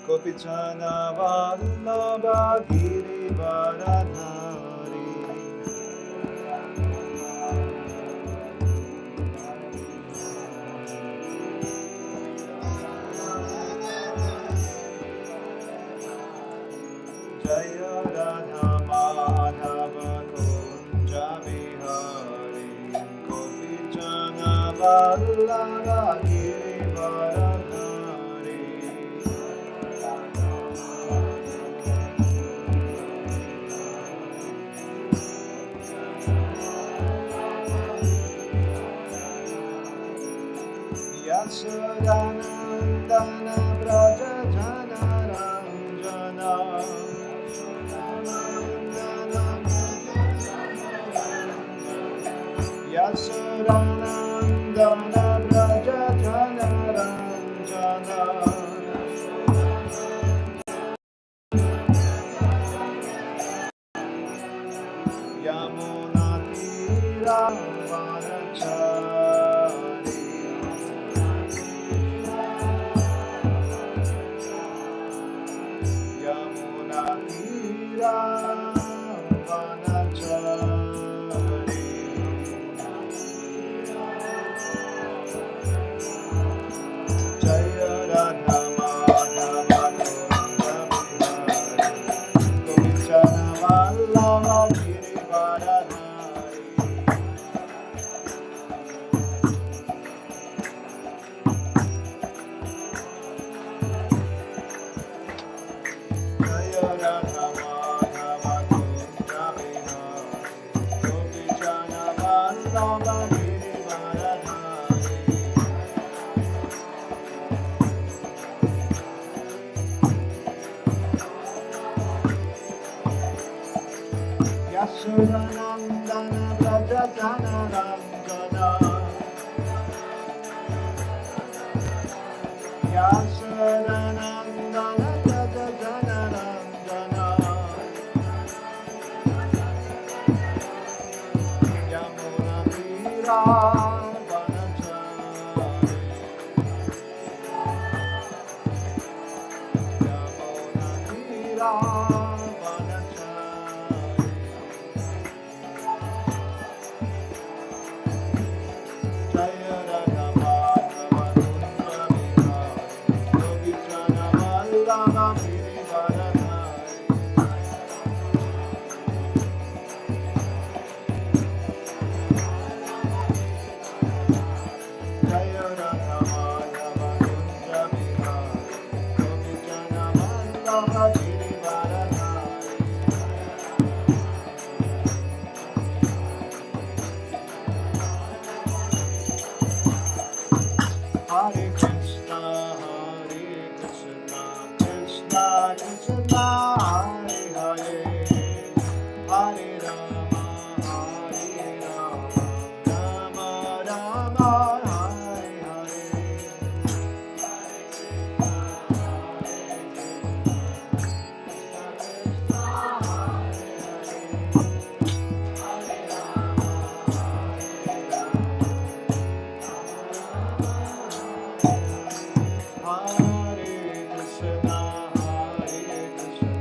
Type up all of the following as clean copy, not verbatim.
Gopinatha Vallabha Girivaradhari. Jaya Radha Madhava Kunja Vihari. Gopinatha Vallabha Girivaradhari. Yasodanandana Braja Jana Ranjana. Yasodanandana Braja Jana Ranjana. Yamuna Tira Vanachari. Yamuna Tira Vanachari. Jaya Radha Madhava Kunja Vihari. Gopinatha Vallabha Girivaradhari. Jaya Radha Madhava Kunja Vihari. Gopinatha Vallabha Girivaradhari. Yasodanandana Braja Jana Ranjana. Yasodanandana Braja Jana Ranjana. Yamuna Tira Vanachari. Yamuna Tira Vanachari. Jaya Radha Madhava Kunja Vihari. Gopinatha Vallabha Girivaradhari. Jaya Radha Madhava Kunja Vihari. Gopinatha Vallabha Girivaradhari. Hare Krishna, Krishna Krishna, Hare Hare, Hare Rama, Rama Rama, Hare Hare. Hare Krishna, Krishna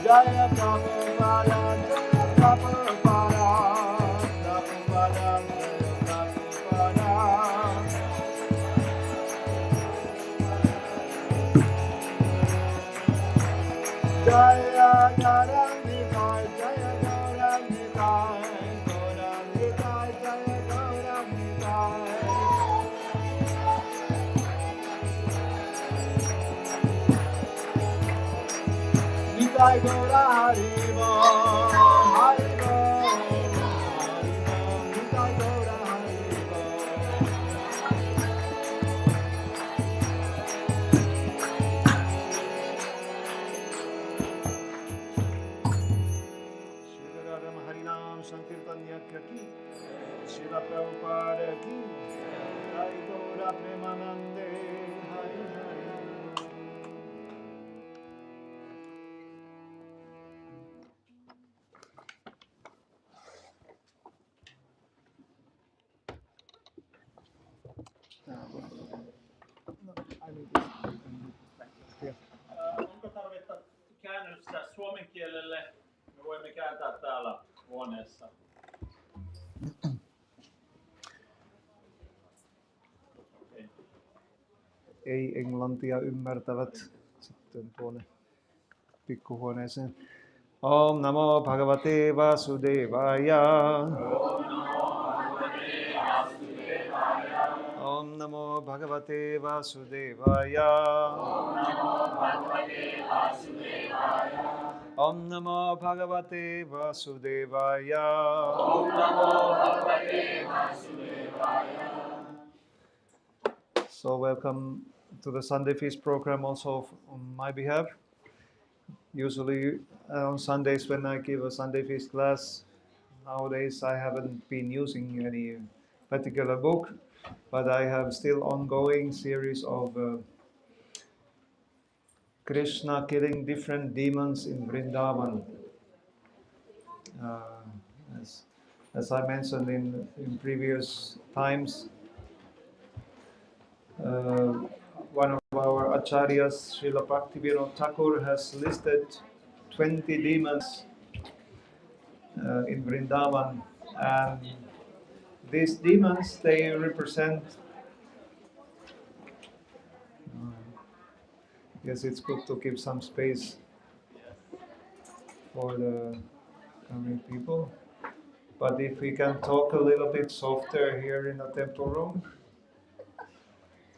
Jaya Prabhupada, Jaya Prabhupada, Prabhupada, Jaya Prabhupada. Jaya Gauranga, Jaya Gauranga, Gauranga, Jaya Gauranga. Nitai Gaura Haribo, Haribo, Haribo, Nitai Gaura Haribo. Shri Radha Harinam Sankirtan Yakya ki, Srila Prabhupada ki, Nitai Gaura Premanande, Hari Hari. Onko tarvetta käännöstä suomen kielelle? Me voimme kääntää täällä huoneessa. Okay. Ei englantia ymmärtävät sitten tuonne pikkuhuoneeseen. Om Namo Bhagavate Vasudevaya. Om Namo Bhagavate Vasudevaya. Om Namo Bhagavate Vasudevaya. Om Namo Bhagavate Vasudevaya. So welcome to the Sunday Feast program also on my behalf. Usually on Sundays when I give a Sunday Feast class, nowadays I haven't been using any particular book, but I have still ongoing series of Krishna killing different demons in Vrindavan. As I mentioned in previous times, one of our acharyas, Srila Bhaktivinoda Thakur, has listed 20 demons in Vrindavan, and these demons, they represent, yes, it's good to give some space for the coming people, but if we can talk a little bit softer here in the temple room.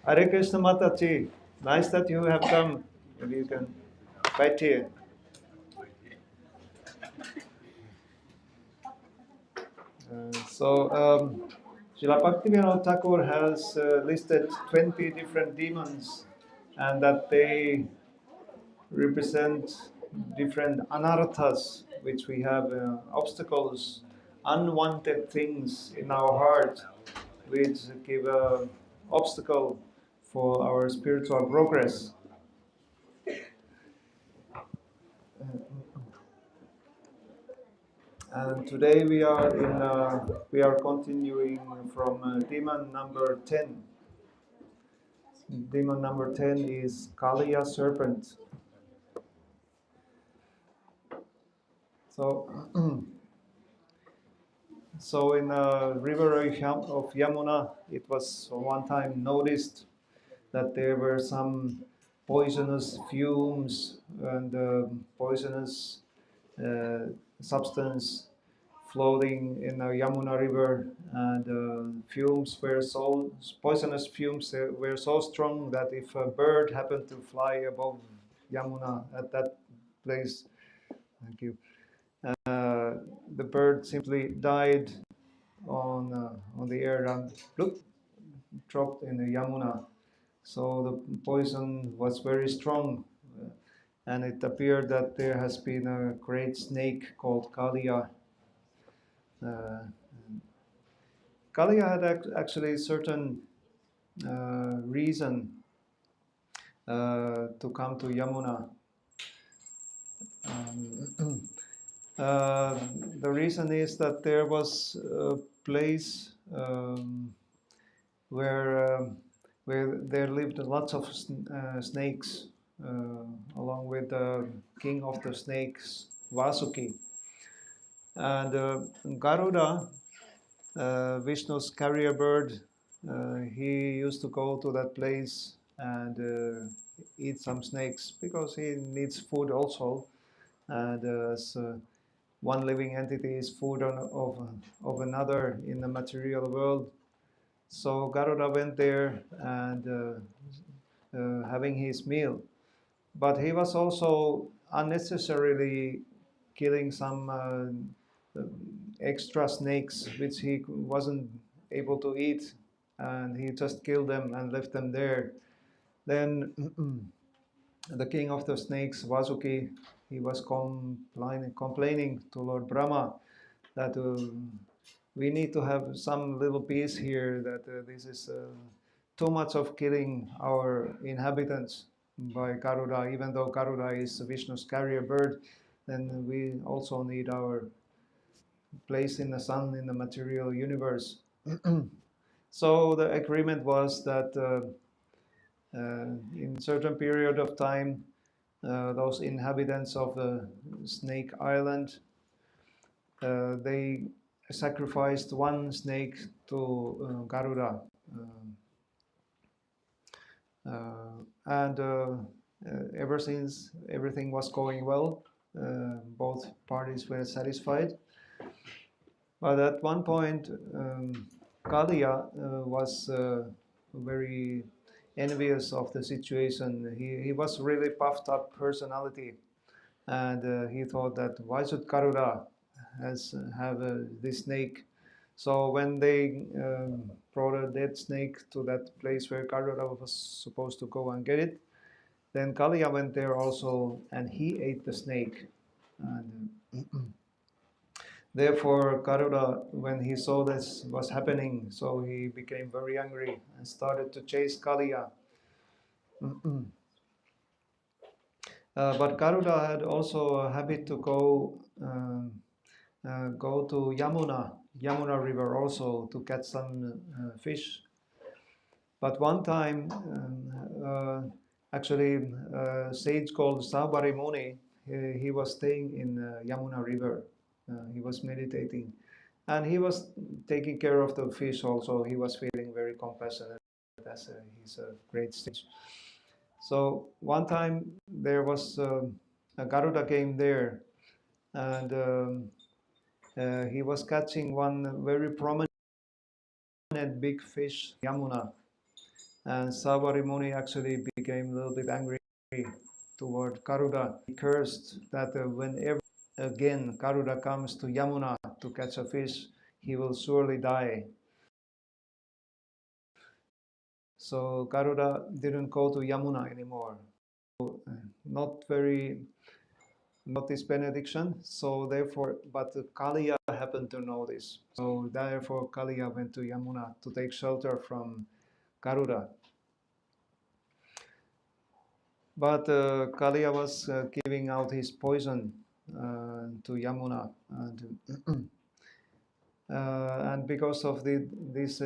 Hare Krishna Mataji, nice that you have come. Maybe you can right here. Srila Bhaktivinoda Thakur has listed 20 different demons, and that they represent different anarthas, which we have obstacles, unwanted things in our heart, which give an obstacle for our spiritual progress. And today we are continuing from demon number 10. Demon number 10 is Kaliya serpent. So, so in the river of Yamuna, it was one time noticed that there were some poisonous fumes and poisonous uh, substance floating in the Yamuna River, and fumes were so poisonous fumes were so strong that if a bird happened to fly above Yamuna at that place, thank you, the bird simply died on the air and bloop, dropped in the Yamuna. So the poison was very strong, and it appeared that there has been a great snake called Kaliya. Uh, Kaliya had actually certain reason to come to Yamuna. Um, the reason is that there was a place where where there lived lots of snakes, along with the king of the snakes, Vasuki. And Garuda, Vishnu's carrier bird, he used to go to that place and eat some snakes because he needs food also. And as one living entity is food of another in the material world. So Garuda went there and having his meal. But he was also unnecessarily killing some extra snakes which he wasn't able to eat, and he just killed them and left them there. Then the king of the snakes, Vasuki, he was complaining to Lord Brahma that we need to have some little peace here, that this is too much of killing our inhabitants by Garuda. Even though Garuda is Vishnu's carrier bird, then we also need our place in the sun in the material universe. So the agreement was that in certain period of time, those inhabitants of the Snake Island, they sacrificed one snake to Garuda. And ever since, everything was going well. Both parties were satisfied. But at one point, Kaliya was very envious of the situation. He was really puffed up personality, and he thought that why should Garuda have this snake? So when they brought a dead snake to that place where Garuda was supposed to go and get it, then Kaliya went there also, and he ate the snake. And therefore, Garuda, when he saw this was happening, so he became very angry and started to chase Kaliya. But Garuda had also a habit to go to Yamuna River also to catch some fish. But one time, actually, a sage called Sabari Muni, he was staying in Yamuna River. He was meditating, and he was taking care of the fish also. He was feeling very compassionate as he's a great sage. So one time there was a Garuda came there, and he was catching one very prominent big fish, Yamuna. And Sabari Muni actually became a little bit angry toward Garuda. He cursed that whenever again Garuda comes to Yamuna to catch a fish, he will surely die. So Garuda didn't go to Yamuna anymore. Not very not this benediction. So therefore, but Kaliya happened to know this. So therefore, Kaliya went to Yamuna to take shelter from Garuda. But Kaliya was giving out his poison to Yamuna, and because of this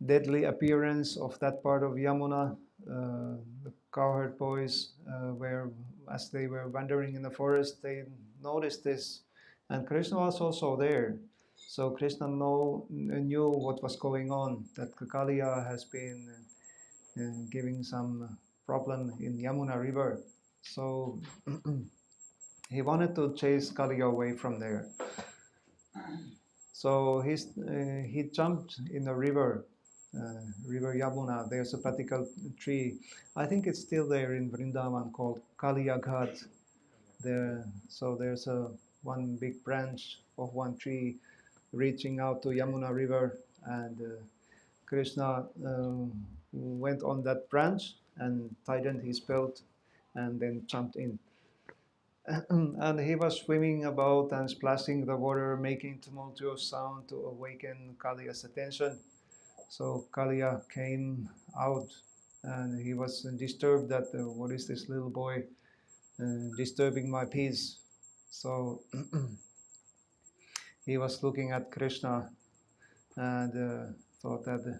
deadly appearance of that part of Yamuna, the cowherd boys were, as they were wandering in the forest, they noticed this, and Krishna was also there. So Krishna knew what was going on, that Kaliya has been giving some problem in Yamuna river. So he wanted to chase Kaliya away from there. So he jumped in the river, river Yamuna. There's a particular tree. I think it's still there in Vrindavan called Kaliya Ghat. So there's one big branch of one tree reaching out to Yamuna river, and Krishna went on that branch and tightened his belt and then jumped in. And he was swimming about and splashing the water, making tumultuous sound to awaken Kaliya's attention. So Kaliya came out and he was disturbed that what is this little boy disturbing my peace? So he was looking at Krishna and thought that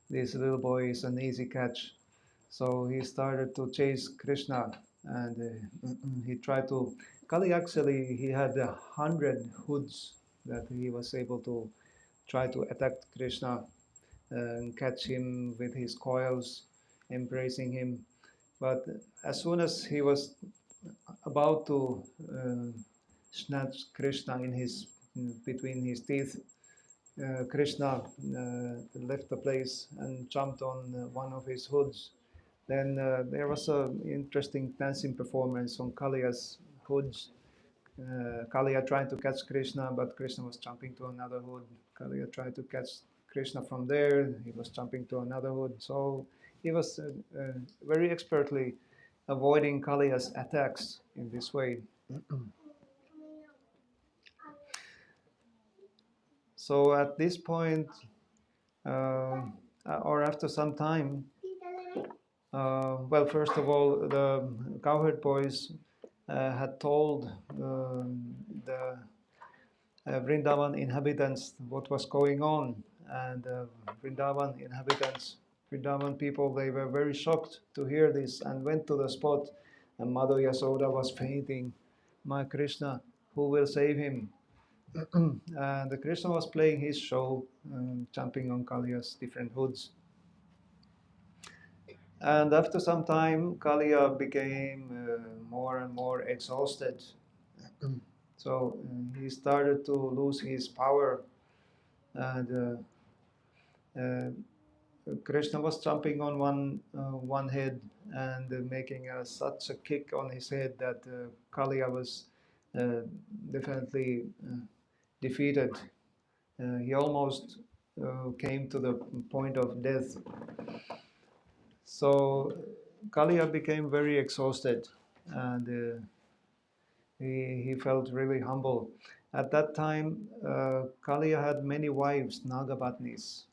this little boy is an easy catch. So he started to chase Krishna, and he tried to. Kali actually he had 100 hoods that he was able to try to attack Krishna and catch him with his coils, embracing him. But as soon as he was about to snatch Krishna in his between his teeth, Krishna left the place and jumped on one of his hoods. Then there was an interesting dancing performance on Kaliya's hoods. Kaliya tried to catch Krishna, but Krishna was jumping to another hood. Kaliya tried to catch Krishna from there. He was jumping to another hood. So he was very expertly avoiding Kaliya's attacks in this way. So at this point, or after some time, well, first of all, the cowherd boys had told the Vrindavan inhabitants what was going on, and Vrindavan inhabitants, Vrindavan people, they were very shocked to hear this and went to the spot, and Mother Yasoda was fainting. My Krishna, who will save him? And the Krishna was playing his show, jumping on Kaliya's different hoods. And after some time, Kaliya became more and more exhausted. So he started to lose his power, and Krishna was jumping on one head and making such a kick on his head that Kaliya was definitely defeated. He almost came to the point of death. So Kaliya became very exhausted, and he felt really humble. At that time, Kaliya had many wives, Nagapatnis.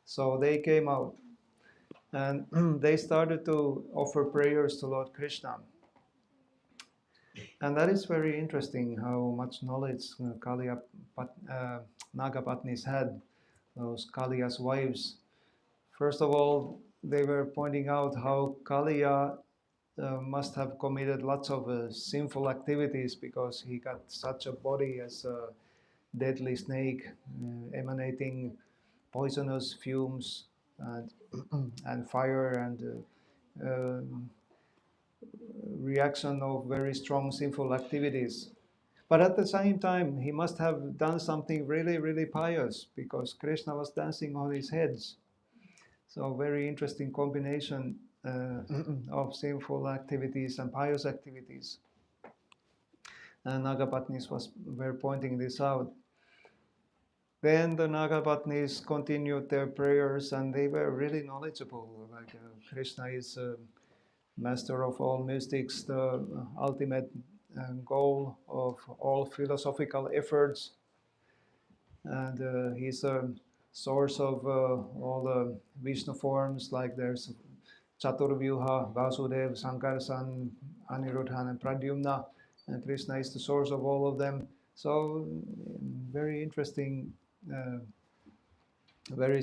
So they came out and they started to offer prayers to Lord Krishna. And that is very interesting how much knowledge Nagapatnis had, those Kaliya's wives. First of all, they were pointing out how Kaliya must have committed lots of sinful activities because he got such a body as a deadly snake, emanating poisonous fumes and fire and reaction of very strong sinful activities. But at the same time, he must have done something really, really pious because Krishna was dancing on his heads. So very interesting combination of sinful activities and pious activities. And Nagapatnis were pointing this out. Then the Nagapatnis continued their prayers and they were really knowledgeable. Like Krishna is master of all mystics, the ultimate goal of all philosophical efforts. And he's a source of all the Vishnu forms, like there's Chaturvyuha, Vasudev, Sankarsan, Aniruddhan, and Pradyumna. and Krishna is the source of all of them. So, very interesting, very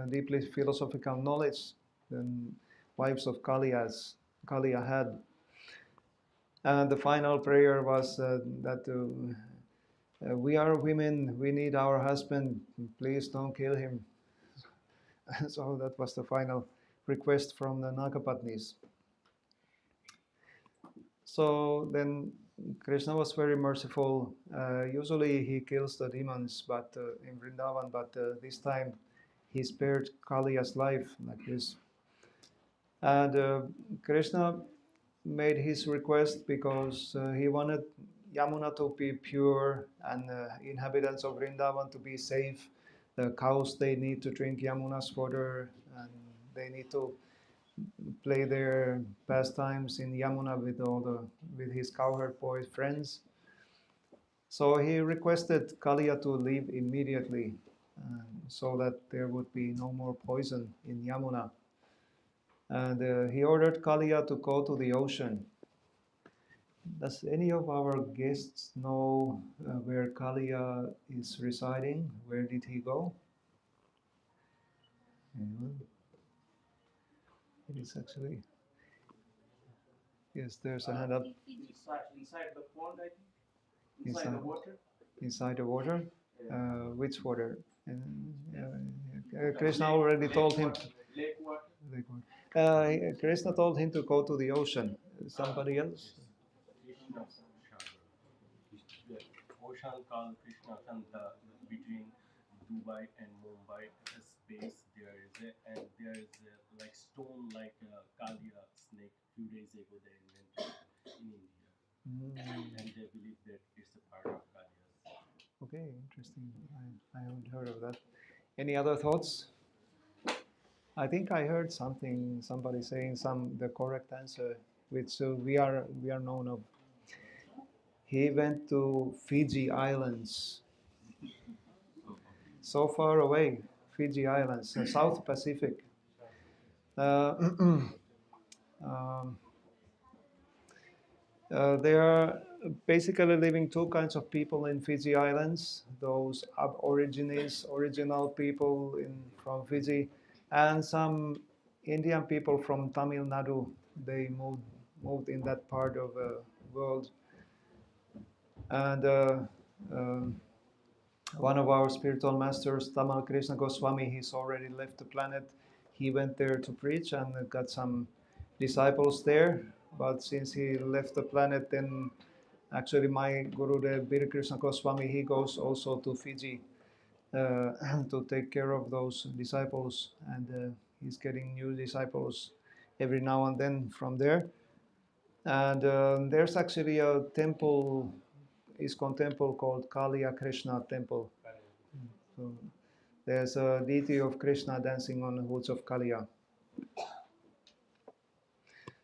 deeply philosophical knowledge than wives of Kaliya had. And the final prayer was that we are women, we need our husband, please don't kill him. So that was the final request from the Nagapatnis. So then Krishna was very merciful. Usually he kills the demons, but in Vrindavan, but this time he spared Kaliya's life like this. And Krishna made his request because he wanted Yamuna to be pure and inhabitants of Vrindavan to be safe. The cows, they need to drink Yamuna's water, and they need to play their pastimes in Yamuna with his cowherd boy friends. So he requested Kaliya to leave immediately, so that there would be no more poison in Yamuna. And he ordered Kaliya to go to the ocean. Does any of our guests know where Kaliya is residing? Where did he go? Anyone? It is actually, yes, there's a hand up. Inside the pond, I think. Inside the water. Inside the water? Which water? Krishna already told him. Lake water. Lake water. Krishna told him to go to the ocean. Somebody else? Krishna the ocean called Krishna Kanta between Dubai and Mumbai. A space there is and there is like stone like Kalia snake. Few days ago they invented in India, and they believe that it's a part of Kalia's. Okay, interesting. I haven't heard of that. Any other thoughts? I think I heard somebody saying the correct answer, which we are known of. He went to Fiji Islands, so far away, Fiji Islands, South Pacific. There are basically living two kinds of people in Fiji Islands: those aborigines, original people from Fiji, and some Indian people from Tamil Nadu. They moved in that part of the world. And one of our spiritual masters, Tamal Krishna Goswami, he's already left the planet. He went there to preach and got some disciples there. But since he left the planet, then actually my Gurudev Bir Krishna Goswami, he goes also to Fiji to take care of those disciples. And he's getting new disciples every now and then from there. And there's actually a temple, ISKCON temple called Kaliya Krishna temple. So there's a deity of Krishna dancing on the woods of Kaliya.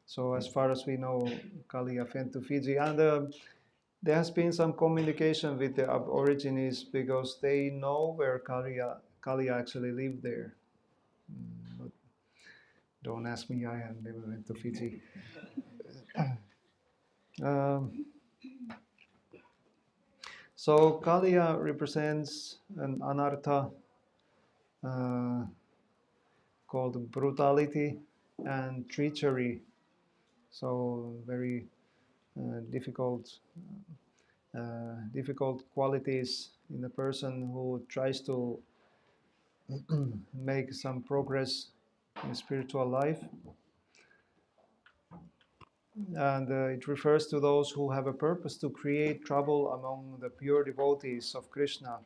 So as far as we know, Kaliya went to Fiji. And there has been some communication with the aborigines because they know where Kaliya actually lived there. But don't ask me, I have never went to Fiji. So Kaliya represents an anartha called brutality and treachery. So very difficult qualities in a person who tries to make some progress in spiritual life. And it refers to those who have a purpose to create trouble among the pure devotees of Krishna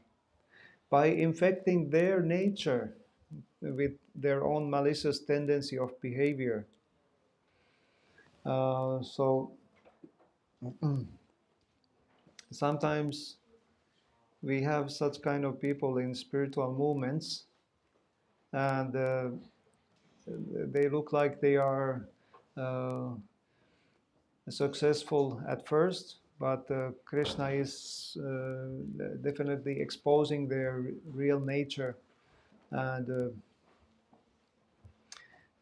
by infecting their nature with their own malicious tendency of behavior. So sometimes we have such kind of people in spiritual movements, and they look like they are successful at first, but Krishna is definitely exposing their real nature, and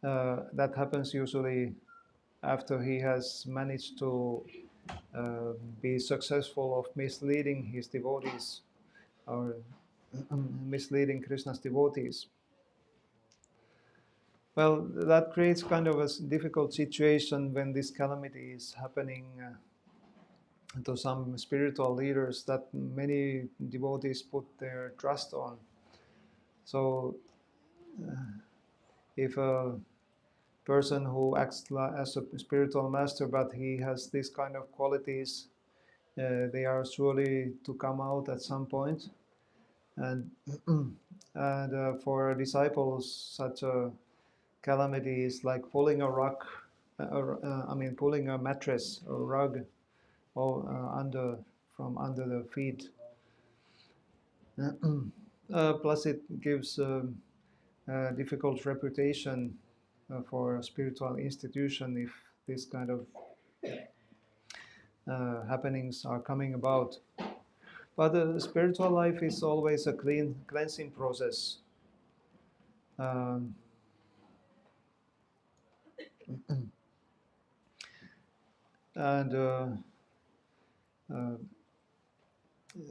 that happens usually after he has managed to be successful of misleading his devotees or misleading Krishna's devotees. Well, that creates kind of a difficult situation when this calamity is happening to some spiritual leaders that many devotees put their trust on. So, if a person who acts as a spiritual master, but he has this kind of qualities, they are surely to come out at some point. And and for disciples, such a calamity is like pulling a rock, pulling a mattress or rug under from under the feet. Plus, it gives a difficult reputation for a spiritual institution if this kind of happenings are coming about. But the spiritual life is always a cleansing process. Um, and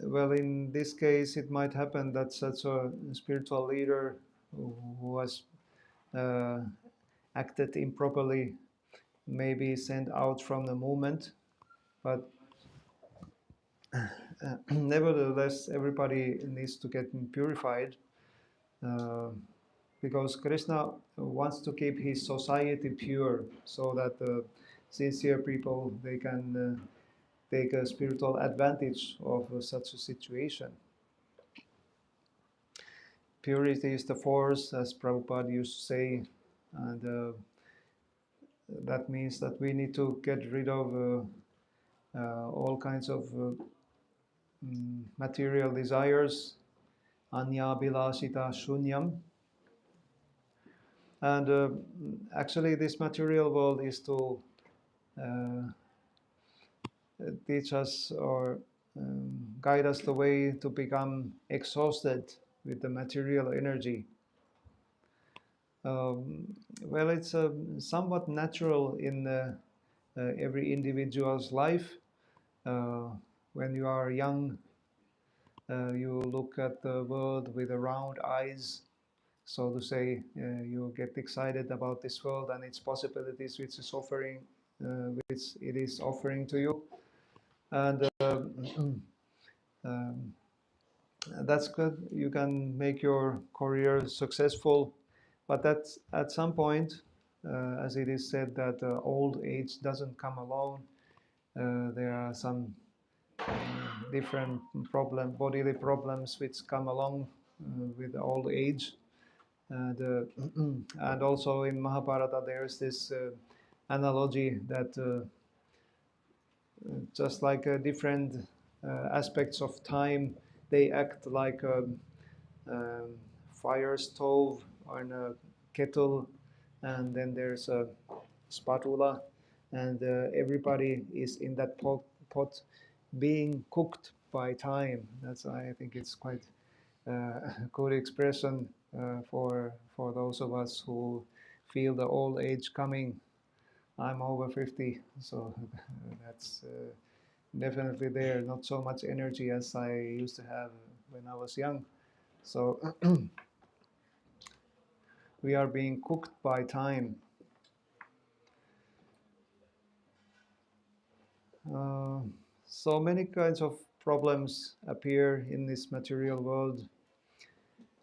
well, in this case, it might happen that such a spiritual leader who has acted improperly may be sent out from the movement, but nevertheless, everybody needs to get purified because Krishna wants to keep his society pure so that sincere people they can take a spiritual advantage of such a situation. Purity is the force, as Prabhupada used to say, and that means that we need to get rid of all kinds of material desires, anya bilashita shunyam. And actually, this material world is to teach us or guide us the way to become exhausted with the material energy. Well, it's somewhat natural in every individual's life. When you are young, you look at the world with round eyes, so to say. You get excited about this world and its possibilities, which it is offering to you, and that's good. You can make your career successful, but that's at some point, as it is said that old age doesn't come alone. There are some different bodily problems which come along with old age, and and also in Mahabharata there's this analogy that just like different aspects of time, they act like a fire stove or a kettle, and then there's a spatula, and everybody is in that pot being cooked by time. That's I think it's quite a good expression for those of us who feel the old age coming. I'm over 50, so that's definitely there. Not so much energy as I used to have when I was young. So we are being cooked by time. So many kinds of problems appear in this material world.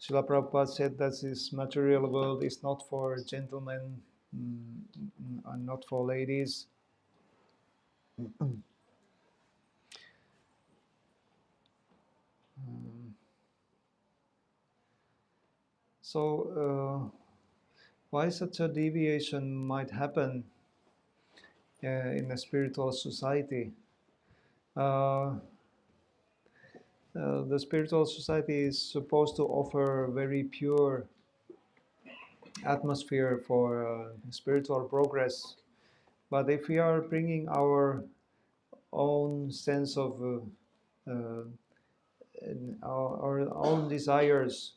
Srila Prabhupada said that this material world is not for gentlemen and not for ladies. So why such a deviation might happen in a spiritual society? The spiritual society is supposed to offer very pure atmosphere for spiritual progress. But if we are bringing our own sense of our own desires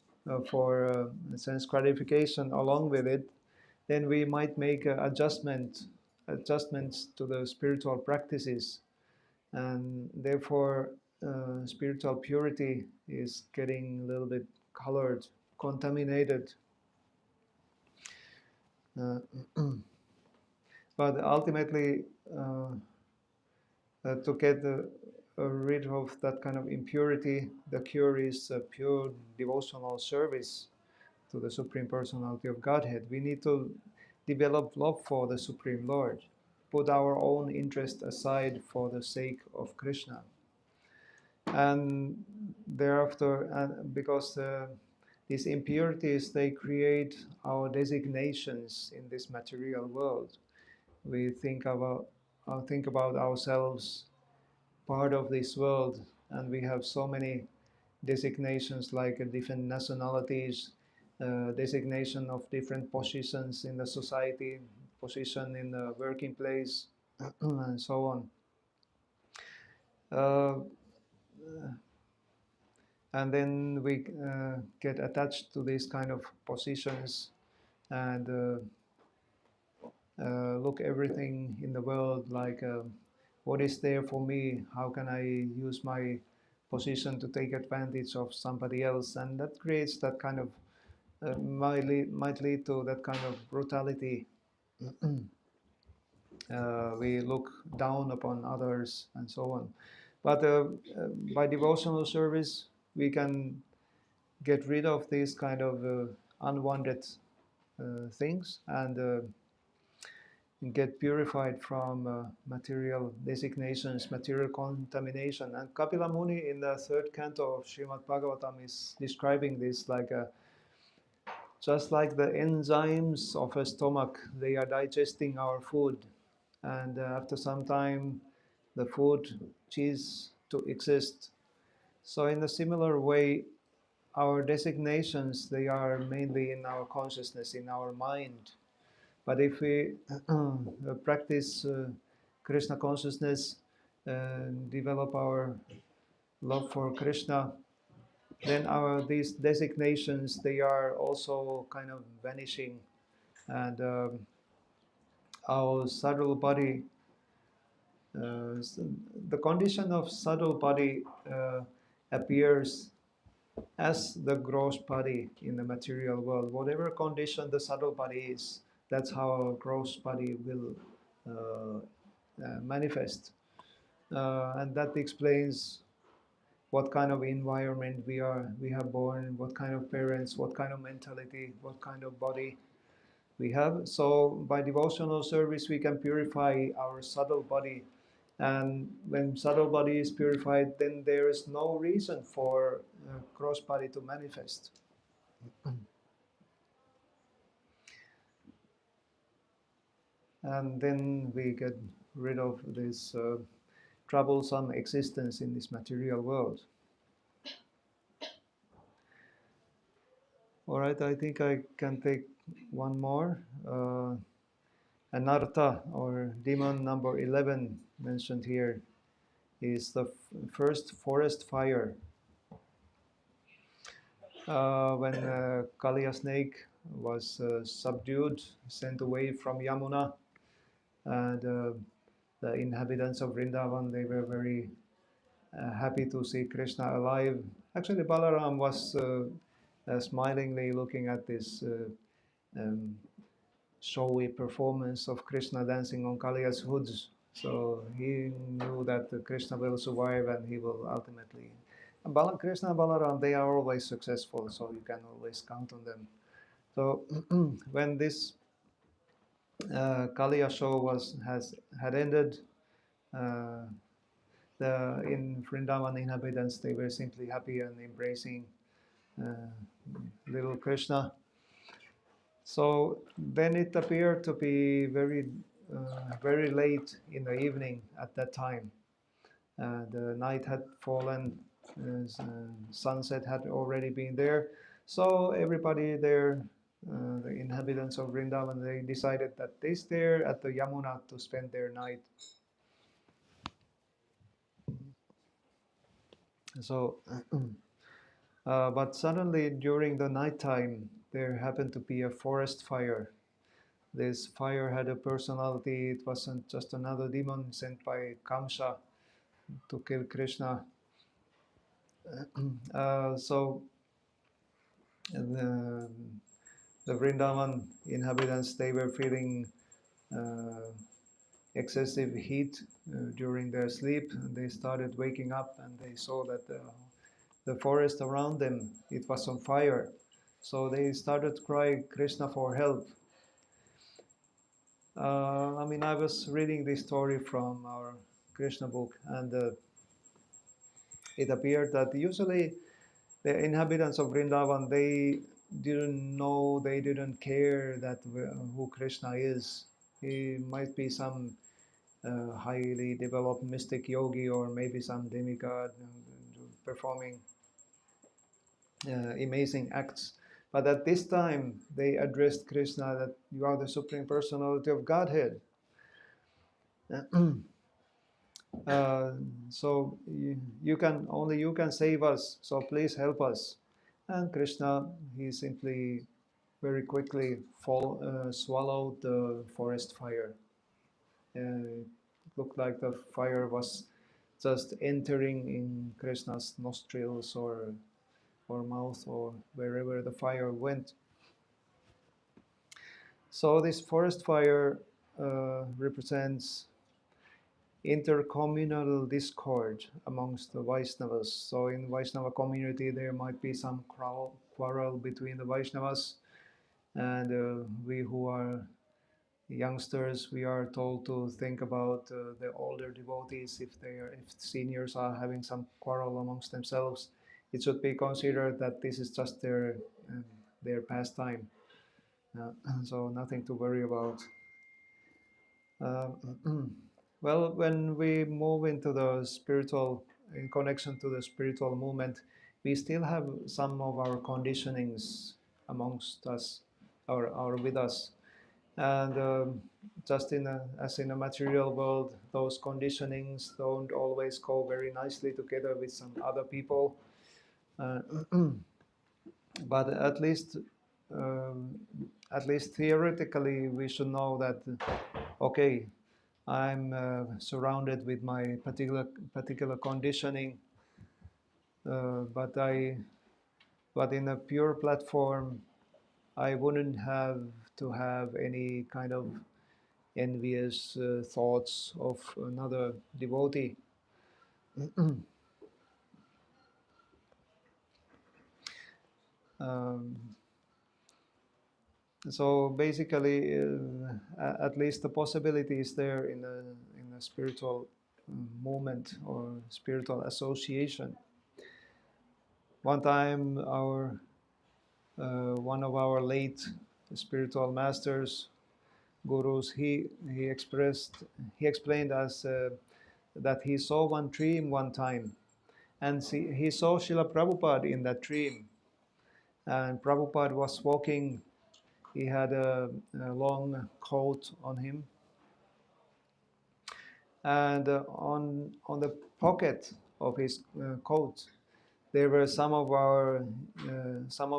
for sense gratification along with it, then we might make adjustments to the spiritual practices. and therefore spiritual purity is getting a little bit colored, contaminated. Uh, but ultimately, to get rid of that kind of impurity, the cure is pure devotional service to the Supreme Personality of Godhead. We need to develop love for the Supreme Lord, put our own interest aside for the sake of Krishna. And thereafter, because these impurities, they create our designations in this material world. We think about ourselves part of this world, and we have so many designations like different nationalities, designation of different positions in the society, position in the working place, and so on. Uh, and then we get attached to these kind of positions and look everything in the world like what is there for me, how can I use my position to take advantage of somebody else, and that creates that kind of might lead to that kind of brutality. We look down upon others and so on, but by devotional service we can get rid of these kind of unwanted things and get purified from material designations, material contamination. And Kapila Muni in the third canto of Srimad Bhagavatam is describing this like just like the enzymes of a stomach, they are digesting our food. And after some time, the food ceases to exist. So in a similar way, our designations, they are mainly in our consciousness, in our mind. But if we practice Krishna consciousness, develop our love for Krishna, then these designations, they are also kind of vanishing, and our subtle body, the condition of subtle body appears as the gross body in the material world. Whatever condition the subtle body is, that's how our gross body will manifest. And that explains what kind of environment we have born, what kind of parents, what kind of mentality, what kind of body we have. So by devotional service, we can purify our subtle body. And when subtle body is purified, then there is no reason for gross body to manifest. And then we get rid of this troublesome existence in this material world. All right, I think I can take one more. Anartha, or demon number 11, mentioned here, is the first forest fire. When Kaliya snake was subdued, sent away from Yamuna, and the inhabitants of Vrindavan, they were very happy to see Krishna alive. Actually, Balaram was smilingly looking at this um, showy performance of Krishna dancing on Kaliya's hoods. So he knew that Krishna will survive and he will ultimately. Krishna and Balaram, they are always successful, so you can always count on them. So when this Kaliya show had ended, in Vrindavan inhabitants, they were simply happy and embracing little Krishna. So then it appeared to be very late in the evening at that time. The night had fallen, sunset had already been there. So everybody there, the inhabitants of Vrindavan, they decided that they stay there at the Yamuna to spend their night. So, but suddenly during the nighttime, there happened to be a forest fire. This fire had a personality. It wasn't just another demon sent by Kamsa, to kill Krishna. So the, the Vrindavan inhabitants, they were feeling excessive heat during their sleep. And they started waking up and they saw that the forest around them, it was on fire. So they started crying Krishna for help. I mean, I was reading this story from our Krishna book, and it appeared that usually the inhabitants of Vrindavan, they didn't know, they didn't care that who Krishna is. He might be some highly developed mystic yogi or maybe some demigod performing amazing acts. But at this time, they addressed Krishna that you are the Supreme Personality of Godhead. Uh, so you can only you can save us. So please help us. And Krishna, he simply very quickly swallowed the forest fire. It looked like the fire was just entering in Krishna's nostrils or mouth or wherever the fire went. So this forest fire represents intercommunal discord amongst the Vaishnavas. So in Vaishnava community there might be some quarrel between the Vaishnavas, and we who are youngsters, we are told to think about the older devotees. If seniors are having some quarrel amongst themselves, it should be considered that this is just their pastime. So nothing to worry about. Uh, well, when we move into the spiritual, in connection to the spiritual movement, we still have some of our conditionings amongst us, or with us. And just as in a material world, those conditionings don't always go very nicely together with some other people. Uh, but um, at least theoretically, we should know that okay, I'm surrounded with my particular conditioning, but in a pure platform, I wouldn't have to have any kind of envious thoughts of another devotee. um, so basically, at least the possibility is there in a spiritual movement or spiritual association. One time, one of our late spiritual masters, gurus, he explained us that he saw one dream one time, and he saw Srila Prabhupada in that dream. And Prabhupada was walking. He had a long coat on him, and on the pocket of his coat, there were some of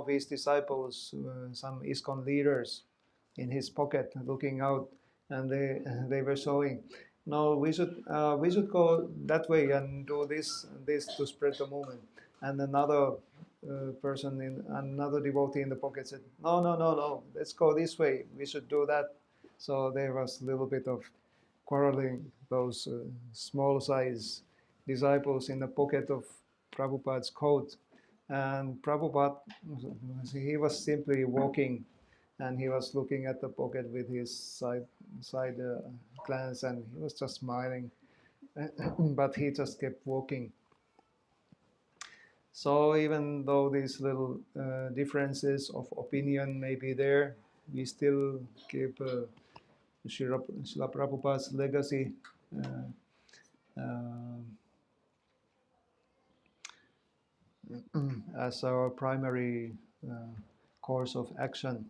his disciples, some ISKCON leaders, in his pocket, looking out, and they were showing, no, we should go that way and do this to spread the movement. And another person in another devotee in the pocket said, no, no, no, no, let's go this way. We should do that. So there was a little bit of quarreling. Those small size disciples in the pocket of Prabhupada's coat, and Prabhupada, he was simply walking, and he was looking at the pocket with his side glance, and he was just smiling, but he just kept walking. So even though these little differences of opinion may be there, we still keep Srila Prabhupada's legacy uh, as our primary course of action.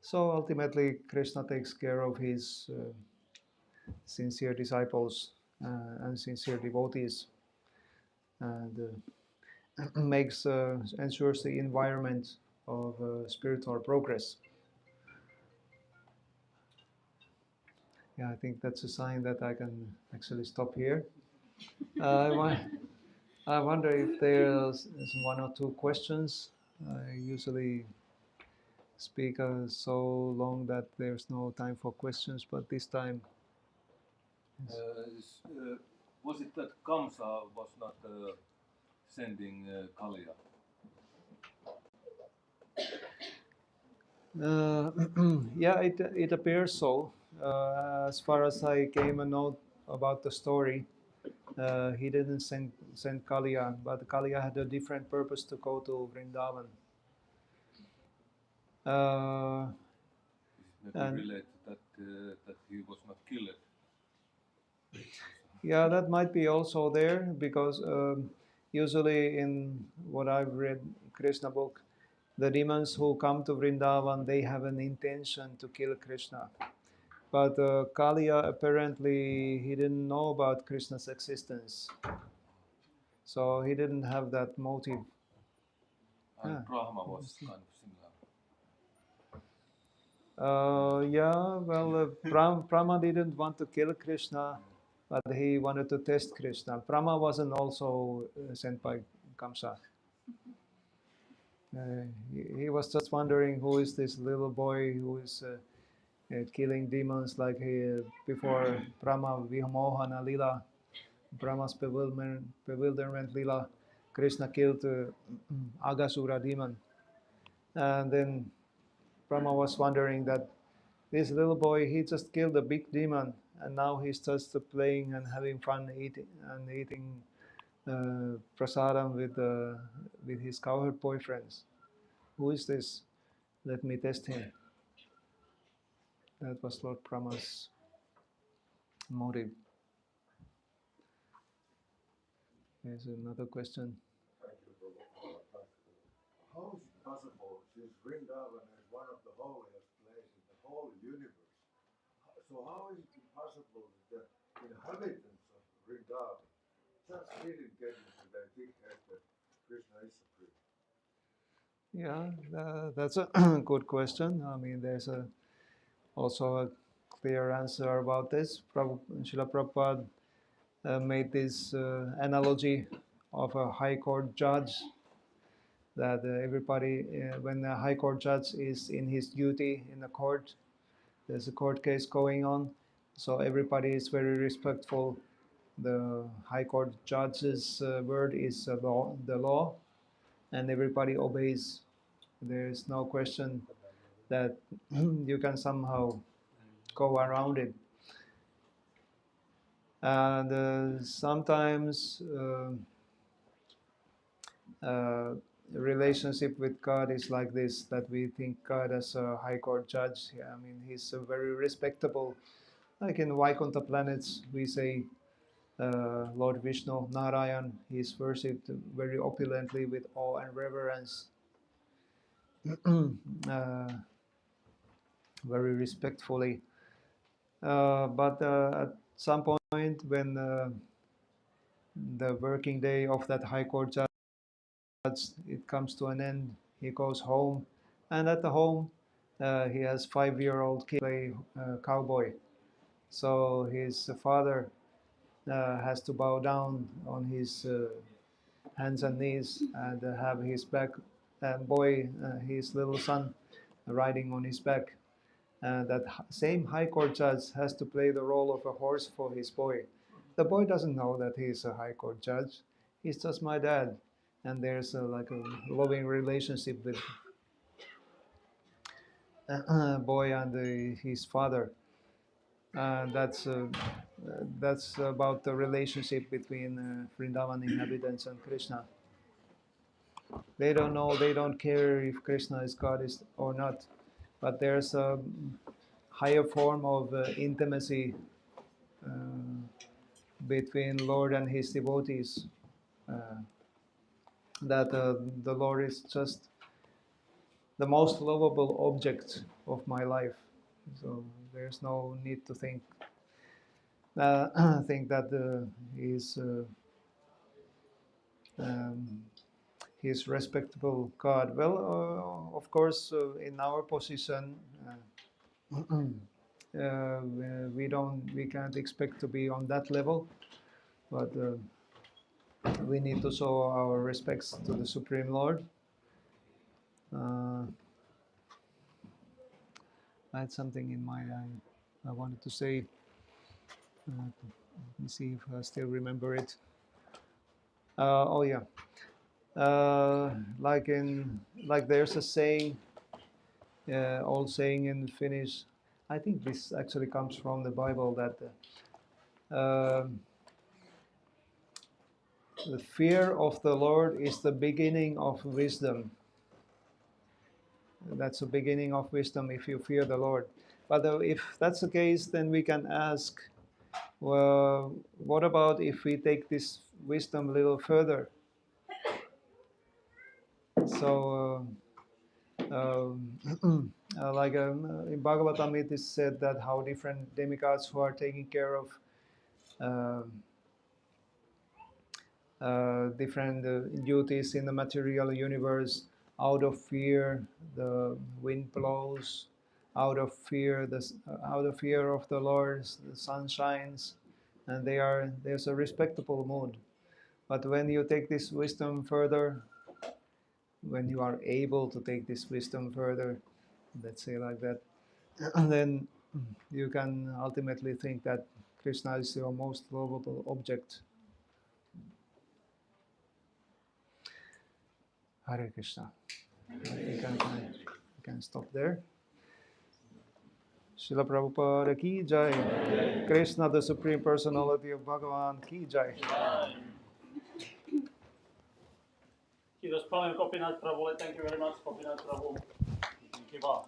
So ultimately, Krishna takes care of his sincere disciples and sincere devotees, and ensures the environment of spiritual progress. Yeah, I think that's a sign that I can actually stop here. Uh, I wonder if there's one or two questions. I usually speak so long that there's no time for questions, but this time. Was it that Kamsa was not sending Kalia? Yeah, it appears so. As far as I came a note about the story, he didn't send Kalia, but Kalia had a different purpose to go to Vrindavan. Is it maybe related that he was not killed? Yeah, that might be also there because usually in what I've read, Krishna book, the demons who come to Vrindavan, they have an intention to kill Krishna. But Kaliya, apparently, he didn't know about Krishna's existence. So he didn't have that motive. And Brahma was kind of similar. Yeah, well, Brahma didn't want to kill Krishna, but he wanted to test Krishna. Brahma wasn't also sent by Kamsa. He was just wondering who is this little boy who is killing demons like before Brahma Vihamohana Lila, Brahma's bewilderment Lila. Krishna killed Agasura demon. And then Brahma was wondering that this little boy, he just killed a big demon, and now he's just playing and having fun eating prasadam with his cowherd boyfriends. Who is this? Let me test him. That was Lord Brahma's motive. There's another question. Thank you, Prabhu. How is it possible, since Vrindavan is one of the holiest places in the whole universe, so how is it possible that the inhabitants of Vrindavan just didn't get into their big head that Krishna is supreme? Yeah, that's a good question. I mean, there's also a clear answer about this. Srila Prabhupada made this analogy of a high court judge that everybody, when a high court judge is in his duty in the court, there's a court case going on, so everybody is very respectful. The high court judge's word is the law, and everybody obeys. There is no question that you can somehow go around it. And sometimes relationship with God is like this, that we think God as a high court judge. Yeah, I mean, he's a very respectable, like in Vaikuntha planets, we say Lord Vishnu, Narayan, he is worshipped very opulently with awe and reverence, very respectfully. But at some point, when the working day of that high court judge, it comes to an end, he goes home, and at the home, he has 5-year-old kid play cowboy. So his father has to bow down on his hands and knees and have his back boy, his little son, riding on his back. That same high court judge has to play the role of a horse for his boy. The boy doesn't know that he's a high court judge. He's just my dad, and there's like a loving relationship with boy and his father. That's about the relationship between Vrindavan inhabitants and Krishna. They don't know, they don't care if Krishna is God or not, but there's a higher form of intimacy between Lord and his devotees. That the Lord is just the most lovable object of my life. So there's no need to think that he's respectable God. Well, of course, in our position, we can't expect to be on that level, but we need to show our respects to the Supreme Lord. I had something in mind I wanted to say. Let me see if I still remember it. Oh yeah, like there's a saying, old saying in Finnish. I think this actually comes from the Bible that the fear of the Lord is the beginning of wisdom. That's the beginning of wisdom if you fear the Lord. But if that's the case, then we can ask, well, what about if we take this wisdom a little further? So, like in Bhagavatam, it is said that how different demigods who are taking care of different duties in the material universe. Out of fear, the wind blows. Out of fear, out of fear of the Lord, the sun shines, and there's a respectable mood. But when you take this wisdom further, when you are able to take this wisdom further, let's say like that, then you can ultimately think that Krishna is your most lovable object. Hare Krishna. You can stop there. Srila Prabhupada ki jai. Krishna, the Supreme Personality of Bhagavan ki jai. Kiitos paljon Gopinath Prabhulle. Thank you very much, Gopinath Prabhu. Kiva.